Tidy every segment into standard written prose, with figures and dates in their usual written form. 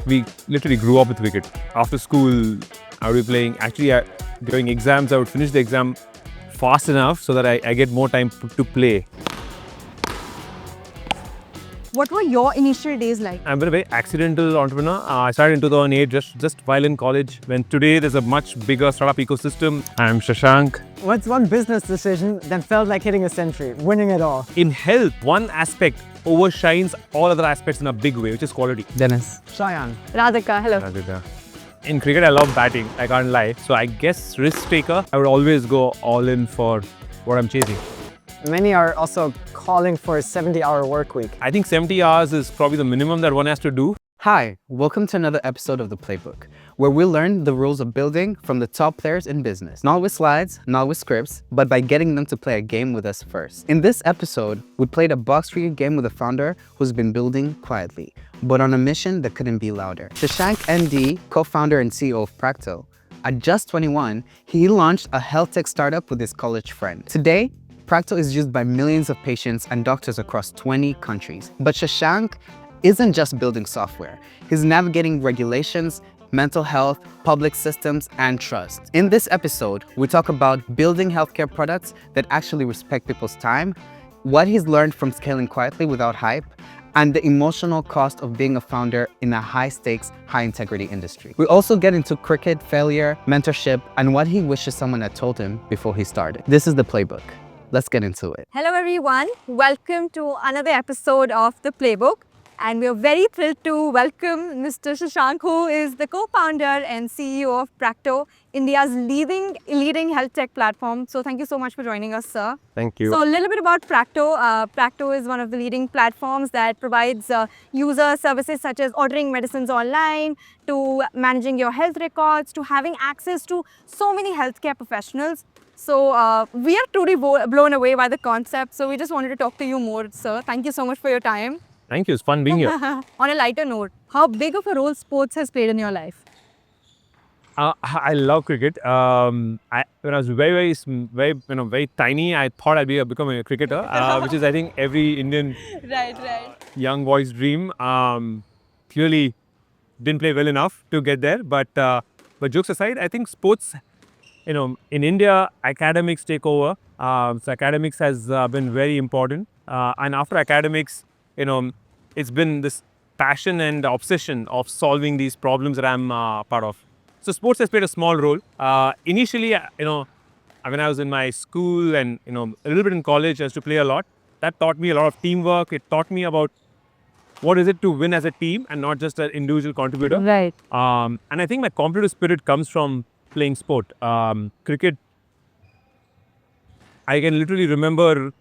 we literally grew up with cricket. After school, I would be playing. Actually, during exams, I would finish the exam fast enough so that I get more time to play. What were your initial days like? I'm a very accidental entrepreneur. I started in 2008, just while in college. When today there's a much bigger startup ecosystem. I'm Shashank. What's one business decision that felt like hitting a century, winning it all? In health, one aspect overshines all other aspects in a big way, which is quality. Dennis. Shayan. Radhika, hello. In cricket, I love batting. I can't lie. So I guess risk taker, I would always go all in for what I'm chasing. Many are also calling for a 70-hour work week. I think 70 hours is probably the minimum that one has to do. Hi, welcome to another episode of The Playbook, where we learn the rules of building from the top players in business. Not with slides, not with scripts, but by getting them to play a game with us first. In this episode, we played a box-free game with a founder who's been building quietly, but on a mission that couldn't be louder. Shashank ND, co-founder and CEO of Practo. At just 21, he launched a health tech startup with his college friend. Today, Practo is used by millions of patients and doctors across 20 countries. But Shashank isn't just building software. He's navigating regulations, mental health, public systems, and trust. In this episode, we talk about building healthcare products that actually respect people's time, what he's learned from scaling quietly without hype, and the emotional cost of being a founder in a high-stakes, high-integrity industry. We also get into cricket, failure, mentorship, and what he wishes someone had told him before he started. This is The Playbook. Let's get into it. Hello everyone, welcome to another episode of The Playbook. And we are very thrilled to welcome Mr. Shashank, who is the co-founder and CEO of Practo, India's leading health tech platform. So thank you so much for joining us, sir. Thank you. So a little bit about Practo. Practo is one of the leading platforms that provides user services such as ordering medicines online, to managing your health records, to having access to so many healthcare professionals. So we are truly blown away by the concept. So we just wanted to talk to you more, sir. Thank you so much for your time. Thank you. It's fun being here. On a lighter note, how big of a role sports has played in your life? I love cricket. When I was very tiny, I thought I'd become a cricketer, which is, I think, every Indian young boy's dream. Clearly, didn't play well enough to get there. But jokes aside, I think sports, in India, academics take over. So academics has been very important. And after academics, it's been this passion and obsession of solving these problems that I'm part of. So sports has played a small role. Initially, when I was in my school and, a little bit in college, I used to play a lot. That taught me a lot of teamwork. It taught me about what is it to win as a team and not just an individual contributor. Right. And I think my competitive spirit comes from playing sport. Cricket, I can literally remember,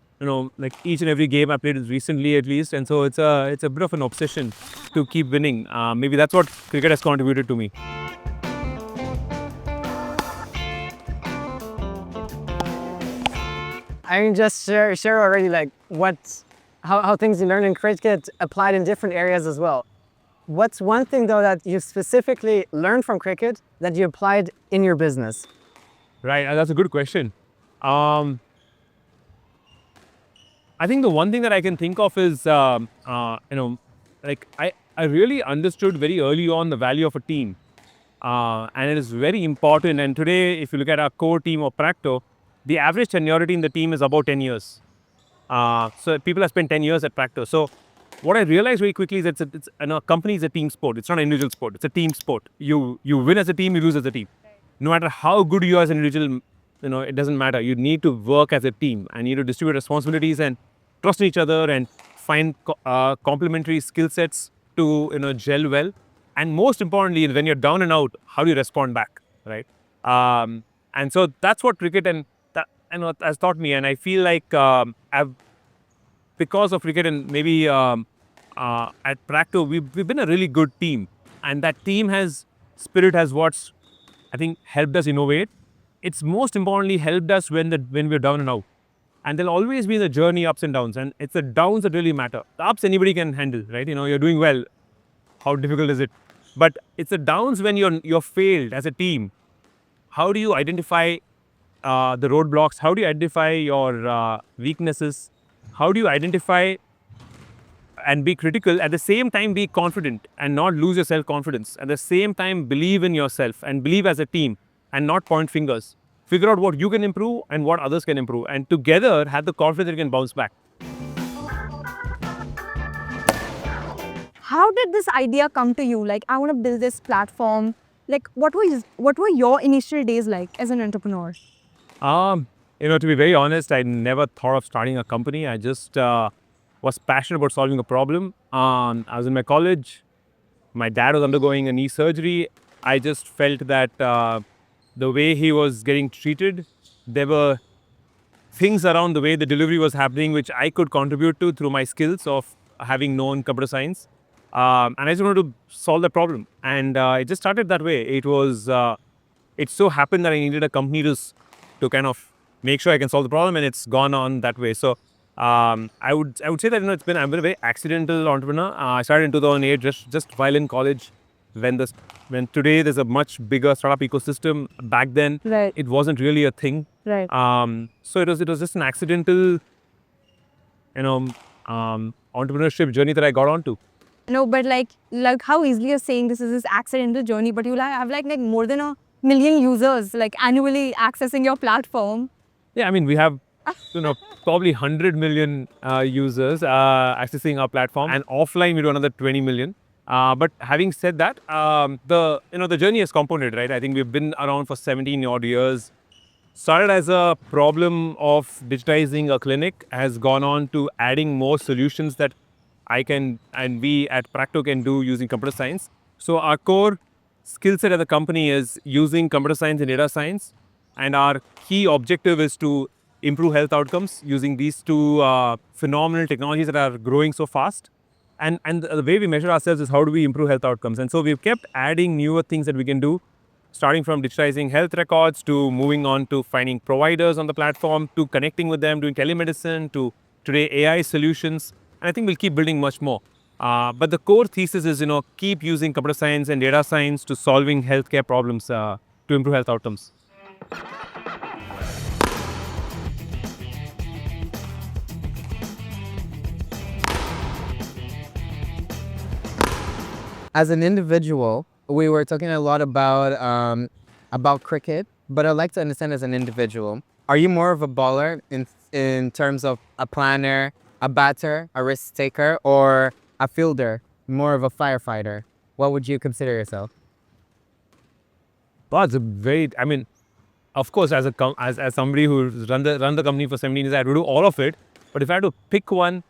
like each and every game I played recently at least. And so it's a bit of an obsession to keep winning. Maybe that's what cricket has contributed to me. I mean, just share already like how things you learned in cricket applied in different areas as well. What's one thing though that you specifically learned from cricket that you applied in your business? Right, that's a good question. I think the one thing that I can think of is, I really understood very early on the value of a team. And it is very important. And today, if you look at our core team of Practo, the average seniority in the team is about 10 years. So people have spent 10 years at Practo. So what I realized very quickly is that a company is a team sport. It's not an individual sport. It's a team sport. You win as a team, you lose as a team. No matter how good you are as an individual, it doesn't matter. You need to work as a team and you need to distribute responsibilities and trust each other and find complementary skill sets to gel well. And most importantly, when you're down and out, how do you respond back, right? And so that's what cricket has taught me. And I feel like because of cricket and maybe at Practo, we've been a really good team. And that team spirit has what's, I think, helped us innovate. It's most importantly helped us when we're down and out. And there'll always be the journey ups and downs. And it's the downs that really matter. The ups anybody can handle, right? You're doing well. How difficult is it? But it's the downs when you're failed as a team. How do you identify the roadblocks? How do you identify your weaknesses? How do you identify and be critical. At the same time, be confident and not lose your self-confidence. At the same time, believe in yourself and believe as a team and not point fingers. Figure out what you can improve and what others can improve. And together, have the confidence that you can bounce back. How did this idea come to you? Like, I want to build this platform. Like, what were your initial days like as an entrepreneur? To be very honest, I never thought of starting a company. I just was passionate about solving a problem. I was in my college. My dad was undergoing a knee surgery. I just felt that the way he was getting treated, there were things around the way the delivery was happening which I could contribute to through my skills of having known computer science. And I just wanted to solve the problem. And it just started that way. It so happened that I needed a company to kind of make sure I can solve the problem, and it's gone on that way. So I would say that I've been a very accidental entrepreneur. I started in 2008, just while in college, when today there's a much bigger startup ecosystem. Back then, Right. it wasn't really a thing. Right. So it was just an accidental, entrepreneurship journey that I got onto. No, but like how easily you're saying this is this accidental journey, but you have like more than 1 million users like annually accessing your platform. Yeah, I mean, we have, probably 100 million users accessing our platform, and offline we do another 20 million. But having said that, the journey is compounded, right? I think we've been around for 17 odd years. Started as a problem of digitizing a clinic, has gone on to adding more solutions that I can and we at Practo can do using computer science. So our core skill set as a company is using computer science and data science, and our key objective is to improve health outcomes using these two phenomenal technologies that are growing so fast. And the way we measure ourselves is how do we improve health outcomes. And so we've kept adding newer things that we can do, starting from digitizing health records to moving on to finding providers on the platform, to connecting with them, doing telemedicine, to today AI solutions. And I think we'll keep building much more. But the core thesis is, keep using computer science and data science to solving healthcare problems to improve health outcomes. As an individual, we were talking a lot about cricket, but I'd like to understand as an individual, are you more of a bowler in terms of a planner, a batter, a risk taker, or a fielder, more of a firefighter? What would you consider yourself? Well, of course, as somebody who's run the company for 17 years, I had to do all of it. But if I had to pick one,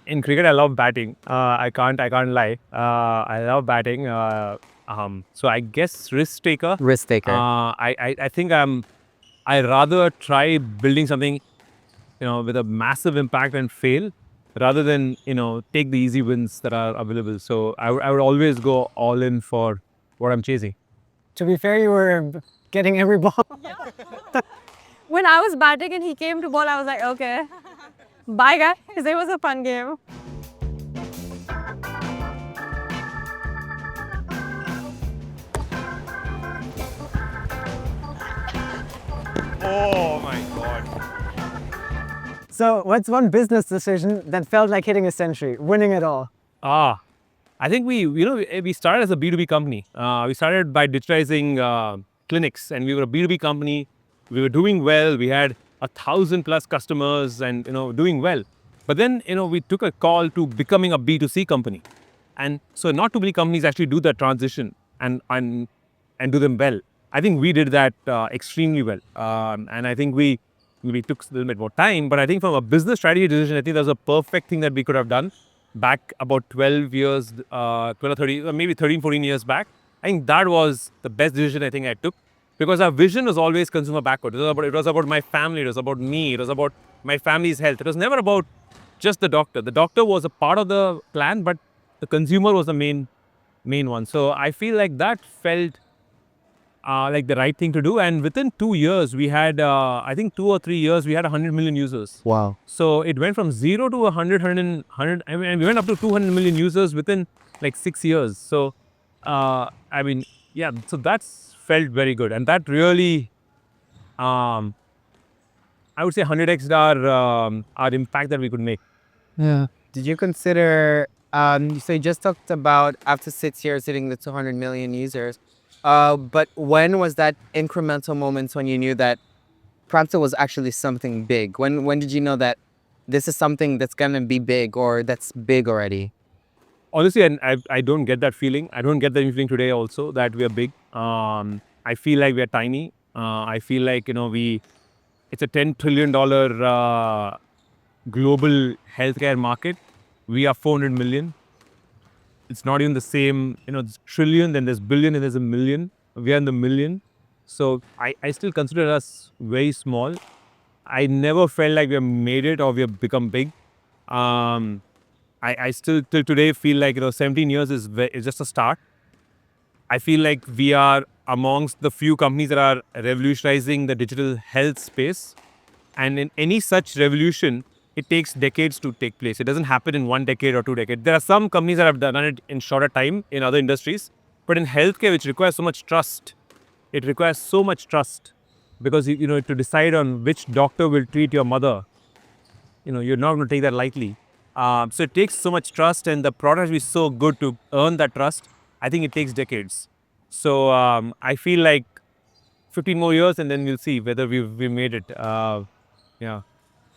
in cricket, I love batting. I can't lie. I love batting. So I guess risk taker. Risk taker. I think I rather try building something, with a massive impact and fail, rather than take the easy wins that are available. So I would always go all in for what I'm chasing. To be fair, you were getting every ball. When I was batting and he came to ball, I was like, okay, bye guys. It was a fun game. Oh my God. So what's one business decision that felt like hitting a century, winning it all? I think we started as a B2B company. We started by digitizing clinics, and we were a B2B company. We were doing well. We had 1,000+ customers and, doing well. But then, we took a call to becoming a B2C company. And so not too many companies actually do that transition and do them well. I think we did that extremely well. And I think we took a little bit more time, but I think from a business strategy decision, I think that was a perfect thing that we could have done back about 12 years, 12 or 30, or maybe 13, 14 years back. I think that was the best decision I think I took, because our vision was always consumer backward. It was about my family, it was about me, it was about my family's health. It was never about just the doctor. The doctor was a part of the plan, but the consumer was the main one. So I feel like that felt like the right thing to do. And within 2 years, we had, I think 2 or 3 years, we had 100 million users. Wow. So it went from 0 to 100, I mean, we went up to 200 million users within like 6 years. So, so that's felt very good. And that really, I would say 100x our impact that we could make. Yeah. Did you consider, so you just talked about after 6 years hitting the 200 million users, but when was that incremental moment when you knew that Practo was actually something big? When did you know that this is something that's gonna be big or that's big already? Honestly, and I don't get that feeling. I don't get that feeling today also that we are big. I feel like we are tiny. I feel like, it's a $10 trillion global healthcare market. We are 400 million. It's not even the same, there's trillion, then there's billion, and there's a million. We are in the million. So I still consider us very small. I never felt like we have made it or we have become big. Um, I still till today feel like 17 years is just a start. I feel like we are amongst the few companies that are revolutionizing the digital health space. And in any such revolution, it takes decades to take place. It doesn't happen in 1 decade or 2 decades. There are some companies that have done it in shorter time in other industries, but in healthcare, which requires so much trust, it requires so much trust because to decide on which doctor will treat your mother, you're not going to take that lightly. So it takes so much trust, and the product has to be so good to earn that trust. I think it takes decades. So I feel like 15 more years, and then we'll see whether we made it. Yeah,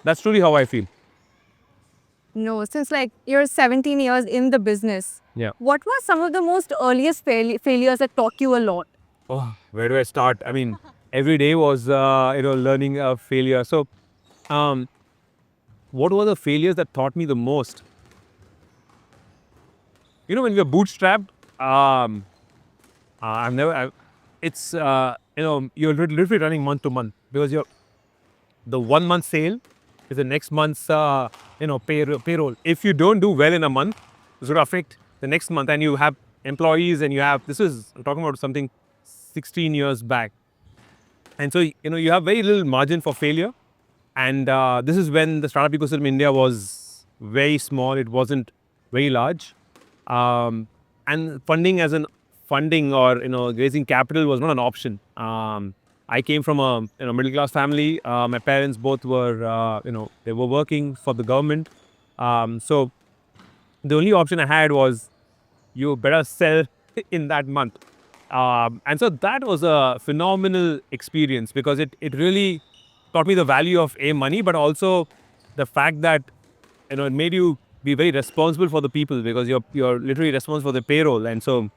that's truly how I feel. No, since like you're 17 years in the business, Yeah. what were some of the most earliest failures that taught you a lot? Oh, where do I start? I mean, every day was learning a failure. So, um, what were the failures that taught me the most? When we are bootstrapped, I've never. It's you're literally running month to month because the 1 month sale is the next month's payroll. If you don't do well in a month, it's going to affect the next month, and you have employees, and I'm talking about something 16 years back, and so you have very little margin for failure, and this is when the startup ecosystem in India was very small. It wasn't very large, and funding or raising capital was not an option. I came from a middle class family. My parents both were they were working for the government, so the only option I had was you better sell in that month. And so that was a phenomenal experience because it really taught me the value of money, but also the fact that it made you be very responsible for the people because you're literally responsible for the payroll. And so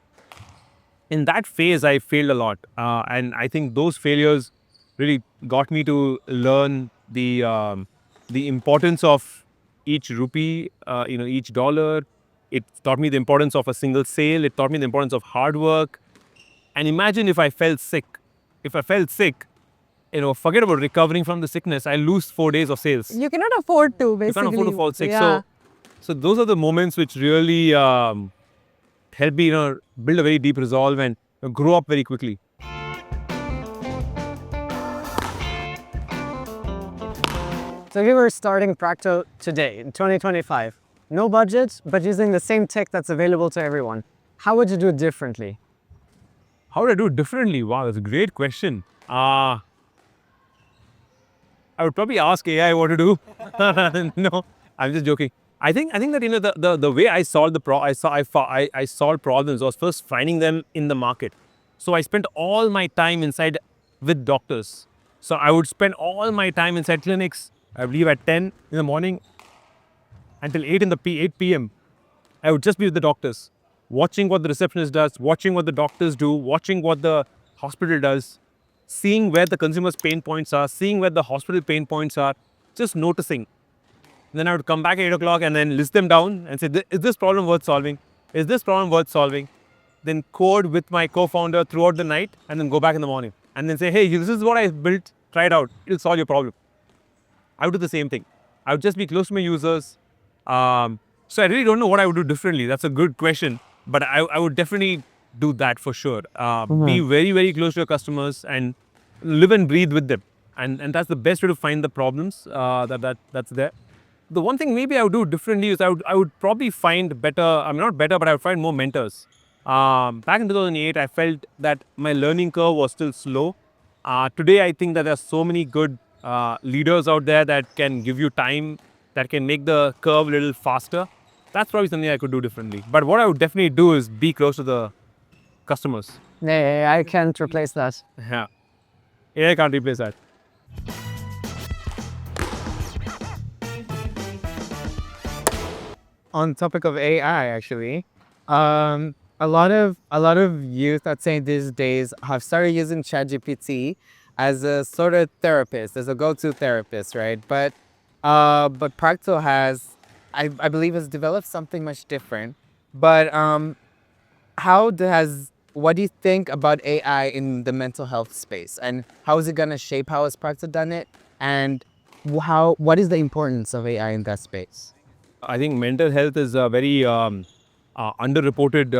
in that phase, I failed a lot, and I think those failures really got me to learn the importance of each rupee, each dollar. It taught me the importance of a single sale. It taught me the importance of hard work. And imagine if I fell sick. If I fell sick, forget about recovering from the sickness. I lose 4 days of sales. You cannot afford to, You can't basically. afford to fall sick. Yeah. So those are the moments which really help me, build a very deep resolve and grow up very quickly. So if you were starting Practo today in 2025, no budget, but using the same tech that's available to everyone, how would you do it differently? How would I do it differently? Wow, that's a great question. I would probably ask AI what to do. No, I'm just joking. I think that the way I solved I solved problems was first finding them in the market. So I spent all my time inside with doctors. So I would spend all my time inside clinics. I would leave at 10 in the morning until 8 p.m. I would just be with the doctors, watching what the receptionist does, watching what the doctors do, watching what the hospital does, seeing where the consumer's pain points are, seeing where the hospital pain points are, just noticing. Then I would come back at 8 o'clock and then list them down and say, is this problem worth solving? Is this problem worth solving? Then code with my co-founder throughout the night and then go back in the morning. And then say, hey, this is what I built, try it out. It'll solve your problem. I would do the same thing. I would just be close to my users. So I really don't know what I would do differently. That's a good question. But I would definitely do that for sure. Be very, very close to your customers and live and breathe with them. And that's the best way to find the problems that's there. The one thing maybe I would do differently is I would probably find better, not better, but I would find more mentors. Back in 2008, I felt that my learning curve was still slow. Today, I think that there are so many good leaders out there that can give you time that can make the curve a little faster, that's probably something I could do differently. But what I would definitely do is be close to the customers. Yeah, I can't replace that. Yeah. AI can't replace that. On topic of AI, actually, a lot of youth, I'd say these days, have started using ChatGPT as a sort of therapist, as a go-to therapist, right? But Practo has, I believe, has developed something much different. But what do you think about AI in the mental health space, and how is it gonna shape how has Practo done it, and what is the importance of AI in that space? I think mental health is a very underreported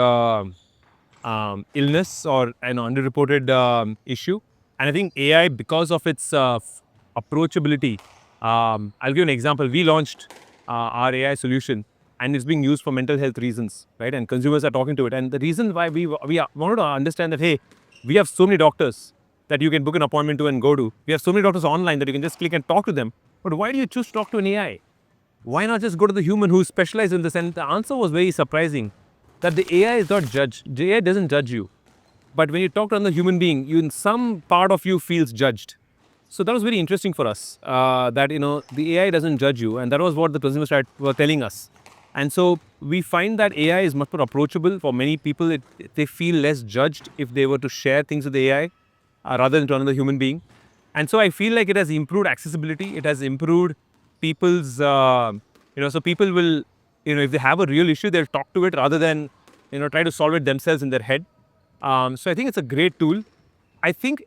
illness or an underreported issue. And I think AI, because of its approachability, I'll give you an example. We launched our AI solution and it's being used for mental health reasons, right? And consumers are talking to it. And the reason why wanted to understand that, hey, we have so many doctors that you can book an appointment to and go to. We have so many doctors online that you can just click and talk to them. But why do you choose to talk to an AI? Why not just go to the human who's specialized in this? And the answer was very surprising, that the AI is not judged. The AI doesn't judge you. But when you talk to another human being, in some part of you feels judged. So that was very interesting for us, that, the AI doesn't judge you. And that was what the consumers were telling us. And so we find that AI is much more approachable for many people. They feel less judged if they were to share things with the AI rather than to another human being. And so I feel like it has improved accessibility. It has improved people's, so people will, if they have a real issue, they'll talk to it rather than, try to solve it themselves in their head. So I think it's a great tool. I think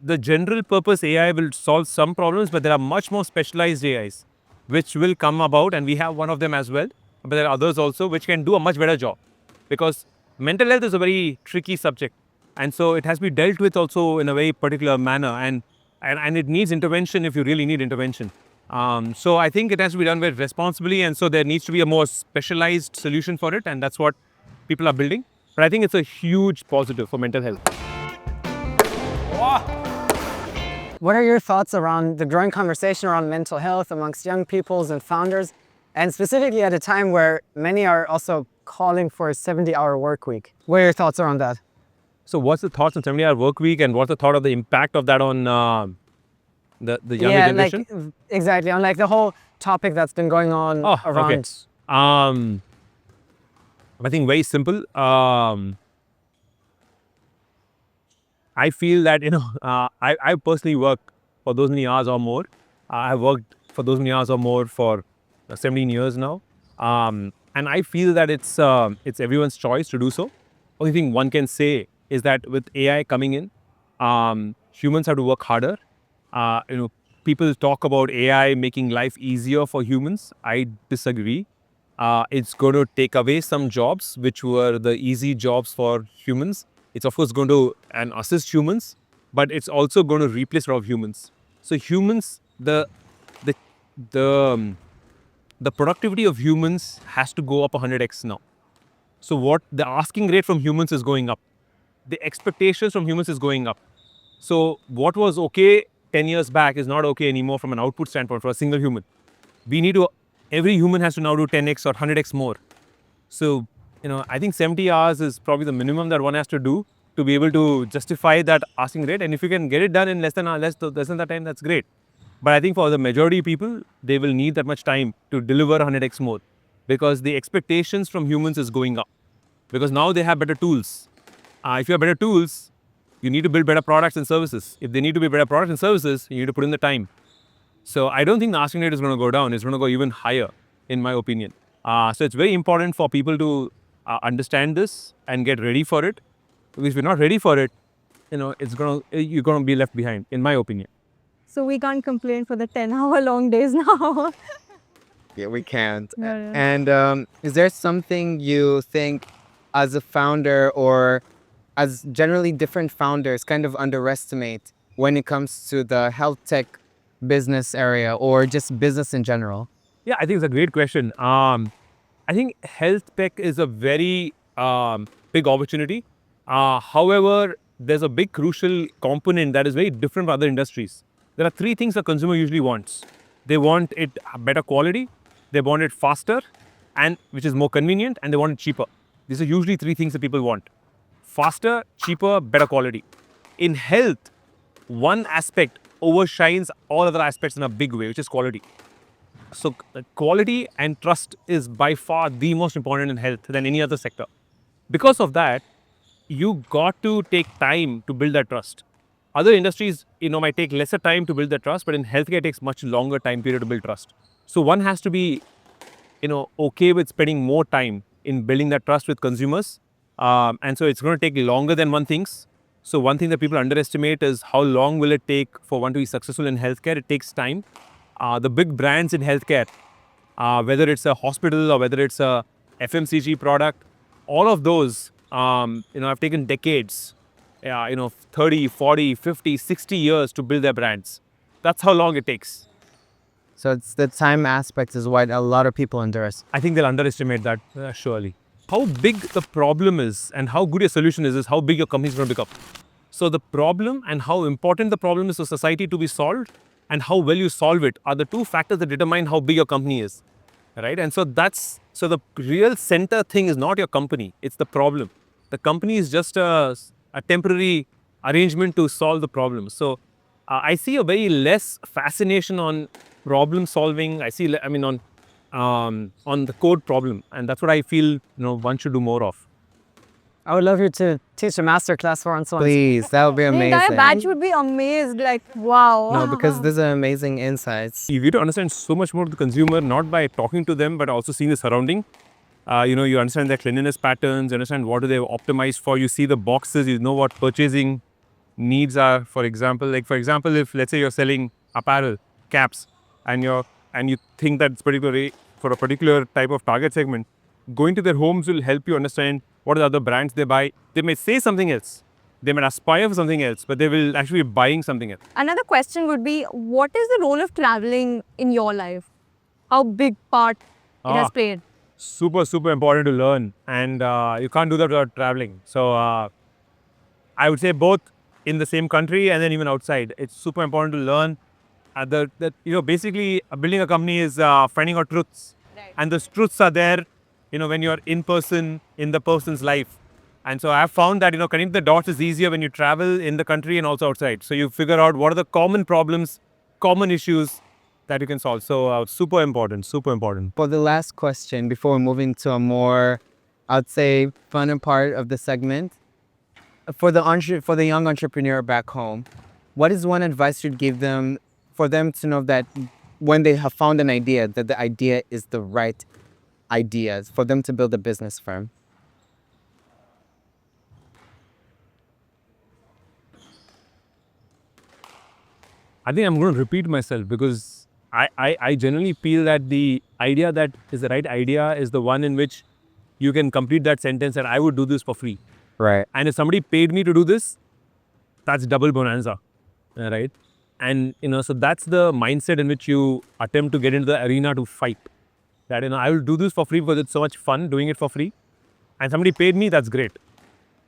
the general purpose AI will solve some problems, but there are much more specialized AIs which will come about, and we have one of them as well. But there are others also which can do a much better job, because mental health is a very tricky subject, and so it has to be dealt with also in a very particular manner, and it needs intervention if you really need intervention. So I think it has to be done very responsibly, and so there needs to be a more specialized solution for it, and that's what people are building. But I think it's a huge positive for mental health. What are your thoughts around the growing conversation around mental health amongst young peoples and founders, and specifically at a time where many are also calling for a 70-hour work week? What are your thoughts around that? So what's the thoughts on 70-hour work week, and what's the thought of the impact of that on the younger generation? Like, exactly, on like the whole topic that's been going on around. Okay. I think very simple. I feel that, I personally work for those many hours or more. I've worked for those many hours or more for 17 years now. And I feel that it's everyone's choice to do so. Only thing one can say is that with AI coming in, humans have to work harder. People talk about AI making life easier for humans. I disagree. It's going to take away some jobs which were the easy jobs for humans. It's of course going to assist humans, but it's also going to replace a lot of humans. So humans, the productivity of humans has to go up 100x now. So what the asking rate from humans is going up. The expectations from humans is going up. So what was okay 10 years back is not okay anymore from an output standpoint for a single human. Every human has to now do 10x or 100x more. So, I think 70 hours is probably the minimum that one has to do to be able to justify that asking rate. And if you can get it done in less than that time, that's great. But I think for the majority of people, they will need that much time to deliver 100x more, because the expectations from humans is going up. Because now they have better tools. If you have better tools, you need to build better products and services. If they need to be better products and services, you need to put in the time. So I don't think the asking rate is going to go down. It's going to go even higher, in my opinion. So it's very important for people to understand this and get ready for it. Because if you're not ready for it, you're going to be left behind, in my opinion. So we can't complain for the 10-hour long days now. Yeah, we can't. Yeah. And is there something you think as a founder, or as generally different founders, kind of underestimate when it comes to the health tech business area, or just business in general? Yeah, I think it's a great question. I think health tech is a very big opportunity. However, there's a big crucial component that is very different from other industries. There are three things a consumer usually wants. They want it better quality, they want it faster, and which is more convenient, and they want it cheaper. These are usually three things that people want: faster, cheaper, better quality. In health, one aspect overshines all other aspects in a big way, which is quality. So quality and trust is by far the most important in health than any other sector. Because of that, you got to take time to build that trust. Other industries, might take lesser time to build that trust, but in healthcare, it takes much longer time period to build trust. So one has to be, okay with spending more time in building that trust with consumers. And so it's going to take longer than one thinks. So one thing that people underestimate is how long will it take for one to be successful in healthcare. It takes time. The big brands in healthcare, whether it's a hospital or whether it's a FMCG product, all of those, have taken decades, 30, 40, 50, 60 years to build their brands. That's how long it takes. So it's the time aspect is what a lot of people underestimate. I think they'll underestimate that, surely. How big the problem is and how good your solution is how big your company is going to become. So the problem and how important the problem is to society to be solved and how well you solve it are the two factors that determine how big your company is, right? And so the real center thing is not your company, it's the problem. The company is just a temporary arrangement to solve the problem. So I see a very less fascination on problem solving. I see, on the code problem, and that's what I feel one should do more of. I would love you to teach a master class for us. Please, that would be The amazing. entire batch would be amazed, like, wow. No, because these are amazing insights. You need to understand so much more of the consumer, not by talking to them, but also seeing the surrounding. You understand their cleanliness patterns, you understand what do they optimize for. You see the boxes, you know what purchasing needs are. For example, if let's say you're selling apparel, caps, and you think that it's particularly for a particular type of target segment, going to their homes will help you understand what are the other brands they buy. They may say something else, they might aspire for something else, but they will actually be buying something else. Another question would be, what is the role of traveling in your life? How big part it has played? Super, super important to learn, and you can't do that without traveling. So I would say both in the same country and then even outside. It's super important to learn. Basically building a company is finding out truths. Right. And those truths are there, when you're in person, in the person's life. And so I've found that, connecting the dots is easier when you travel in the country and also outside. So you figure out what are the common problems, common issues that you can solve. So super important, super important. For the last question, before moving to a more, I'd say, funner part of the segment, for the young entrepreneur back home, what is one advice you'd give them for them to know that when they have found an idea, that the idea is the right idea for them to build a business firm? I think I'm going to repeat myself because I generally feel that the idea that is the right idea is the one in which you can complete that sentence and I would do this for free. Right. And if somebody paid me to do this, that's double bonanza, right? And, so that's the mindset in which you attempt to get into the arena to fight. That, I will do this for free because it's so much fun doing it for free. And somebody paid me, that's great.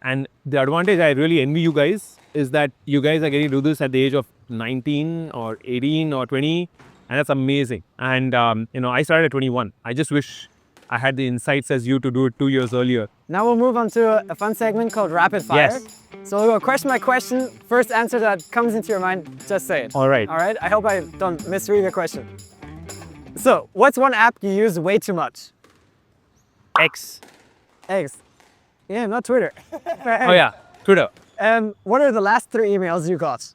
And the advantage I really envy you guys is that you guys are getting to do this at the age of 19 or 18 or 20. And that's amazing. And, I started at 21. I just wish I had the insights as you to do it 2 years earlier. Now we'll move on to a fun segment called Rapid Fire. Yes. So we'll go question by question. First answer that comes into your mind, just say it. All right. All right? I hope I don't misread the question. So, what's one app you use way too much? X. X. Yeah, not Twitter. Oh yeah, Twitter. What are the last 3 emails you got?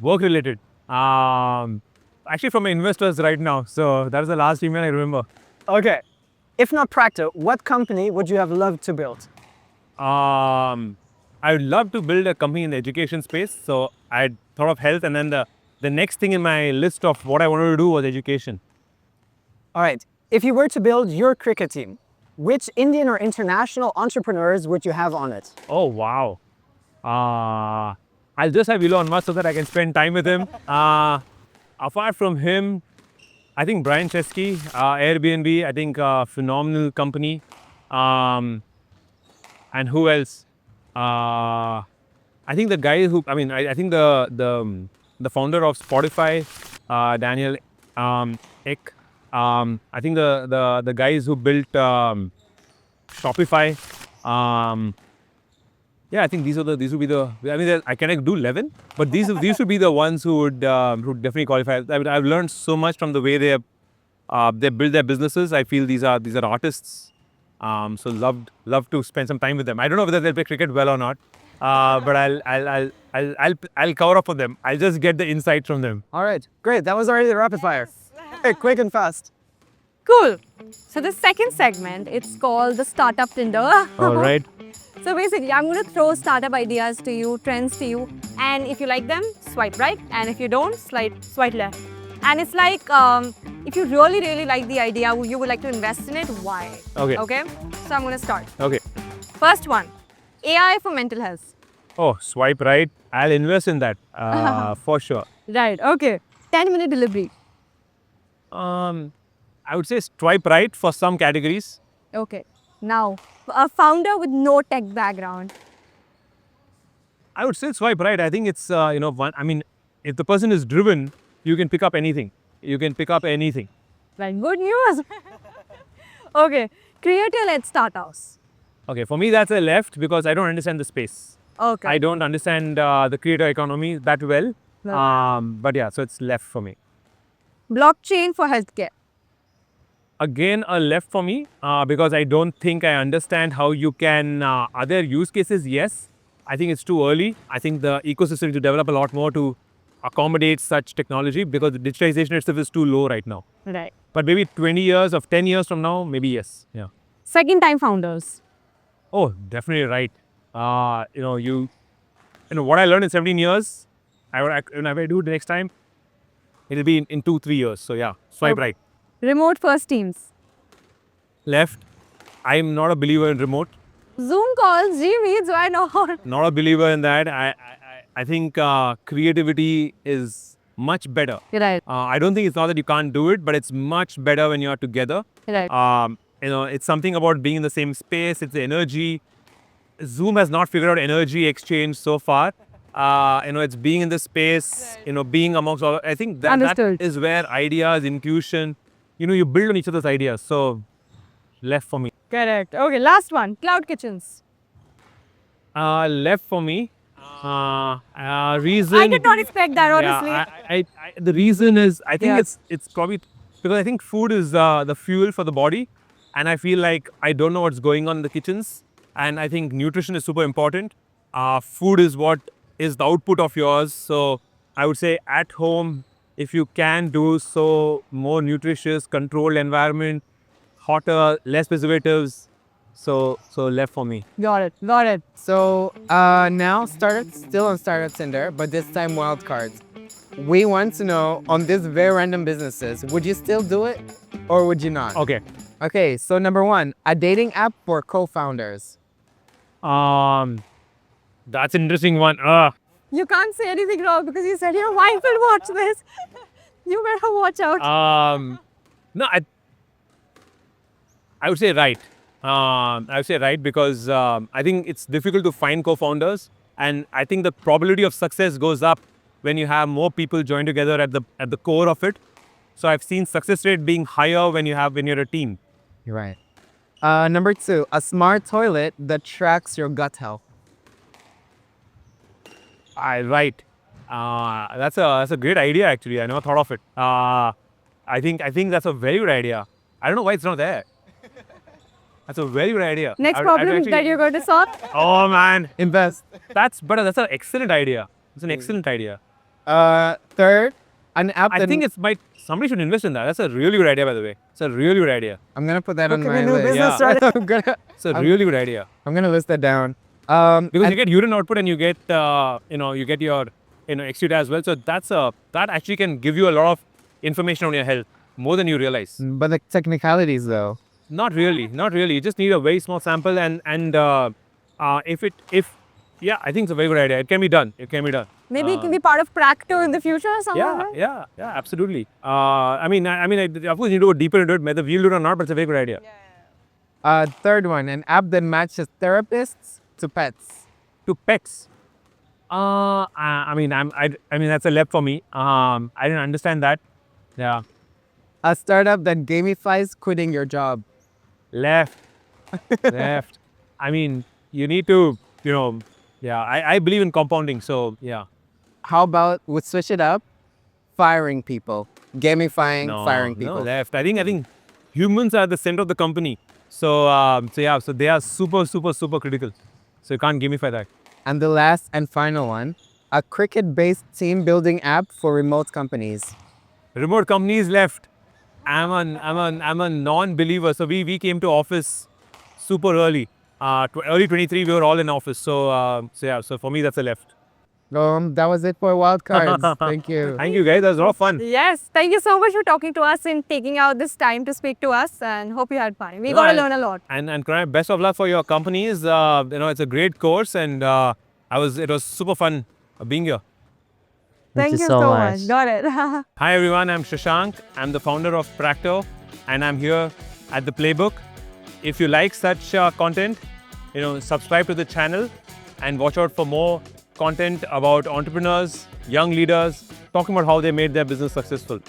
Work related. Actually from my investors right now. So that is the last email I remember. Okay. If not Practo, what company would you have loved to build? I would love to build a company in the education space. So I thought of health, and then the next thing in my list of what I wanted to do was education. All right. If you were to build your cricket team, which Indian or international entrepreneurs would you have on it? Oh wow. I'll just have Elon Musk so that I can spend time with him. Apart from him, I think Brian Chesky, Airbnb, I think phenomenal company. And who else? I think the guy who, I think the founder of Spotify, Daniel Tech. I think the guys who built Shopify. Yeah, I think these would be the. I mean, I cannot do 11, but these would be the ones who would definitely qualify. I've learned so much from the way they build their businesses. I feel these are artists. So love to spend some time with them. I don't know whether they'll play cricket well or not, but I'll cover up for them. I'll just get the insights from them. All right, great. That was already the rapid fire. Hey, quick and fast. Cool. So the second segment, it's called the Startup Tinder. All right. So basically, I'm going to throw startup ideas to you, trends to you, and if you like them, swipe right, and if you don't, swipe left. And it's like, if you really like the idea, you would like to invest in it, why? Okay. Okay? So I'm going to start. Okay. First one, AI for mental health. Oh, swipe right. I'll invest in that for sure. Right, okay. 10-minute delivery. I would say swipe right for some categories. Okay. Now, a founder with no tech background. I would say swipe right. I think it's one. I mean, if the person is driven, you can pick up anything. You can pick up anything. Well, good news. Okay. Creator-led startups. Okay, for me that's a left because I don't understand the space. Okay. I don't understand the creator economy that well. But yeah, so it's left for me. Blockchain for healthcare. Again, a left for me because I don't think I understand how you can. Other use cases, yes. I think it's too early. I think the ecosystem to develop a lot more to accommodate such technology because the digitization itself is too low right now. Right. But maybe 20 years or 10 years from now, maybe yes. Yeah. Second time founders. Oh, definitely right. What I learned in 17 years, if I do it the next time, it'll be in 2-3 years. So yeah, swipe right. Remote first teams. Left. I'm not a believer in remote. Zoom calls, G-Meets, why not? Not a believer in that. I think creativity is much better. Right. I don't think it's not that you can't do it, but it's much better when you're together. Right. It's something about being in the same space. It's the energy. Zoom has not figured out energy exchange so far. It's being in the space, being amongst all. I think that is where ideas, intuition, you build on each other's ideas. So, left for me. Correct. Okay, last one. Cloud kitchens. Left for me. Reason. I did not expect that, honestly. Yeah, the reason is I think it's probably because I think food is the fuel for the body, and I feel like I don't know what's going on in the kitchens, and I think nutrition is super important. Food is what is the output of yours, so I would say at home if you can do so, more nutritious, controlled environment, hotter, less preservatives. So left for me. Got it. So now still on Startup Tinder, but this time wildcards. We want to know on these very random businesses, would you still do it or would you not? Okay. Okay, so number one, a dating app for co-founders. That's an interesting one. You can't say anything wrong because you said your wife will watch this. You better watch out. No, I would say right. I would say right because I think it's difficult to find co-founders, and I think the probability of success goes up when you have more people join together at the core of it. So I've seen success rate being higher when you're a team. You're right. Number two, a smart toilet that tracks your gut health. Right. That's a great idea actually. I never thought of it. I think that's a very good idea. I don't know why it's not there. That's a very good idea. Next problem that you're going to solve? Oh man, Invest. that's an excellent idea. It's an excellent idea. Third, an app I think somebody should invest in that. That's a really good idea, by the way. It's a really good idea. I'm gonna put that on Look at my a new list. business Yeah. right It's a really good idea I'm gonna list that down. because and- you get urine output and you get you get your exudate as well. So that actually can give you a lot of information on your health more than you realize. But the technicalities though. Not really. You just need a very small sample and I think it's a very good idea. It can be done. Maybe it can be part of Practo in the future or something. Yeah, absolutely. I mean, of course, you do go deeper into it, whether we'll do it or not, but it's a very good idea. Third one, an app that matches therapists to pets. To pets, I mean, that's a left for me. I didn't understand that. Yeah, A startup that gamifies quitting your job. Left. Left. I mean, you need to, yeah, I believe in compounding. So, yeah. How about we switch it up? Firing people. Gamifying No, firing no, people. left. I think humans are the center of the company. So, so they are super, super, super critical. So you can't gamify that. And the last and final one, a cricket-based team building app for remote companies. Remote companies left. I'm a non-believer. So we came to office super early. Early 23, we were all in office. So for me, that's a left. That was it for Wildcards. Thank you. Thank you, guys. That was a lot of fun. Yes, thank you so much for talking to us and taking out this time to speak to us, and hope you had fun. We got to learn a lot. And Pranay, best of luck for your companies. It's a great course, and it was super fun being here. Thank you so much. Got it. Hi everyone, I'm Shashank. I'm the founder of Practo, and I'm here at the Playbook. If you like such content, subscribe to the channel and watch out for more content about entrepreneurs, young leaders, talking about how they made their business successful.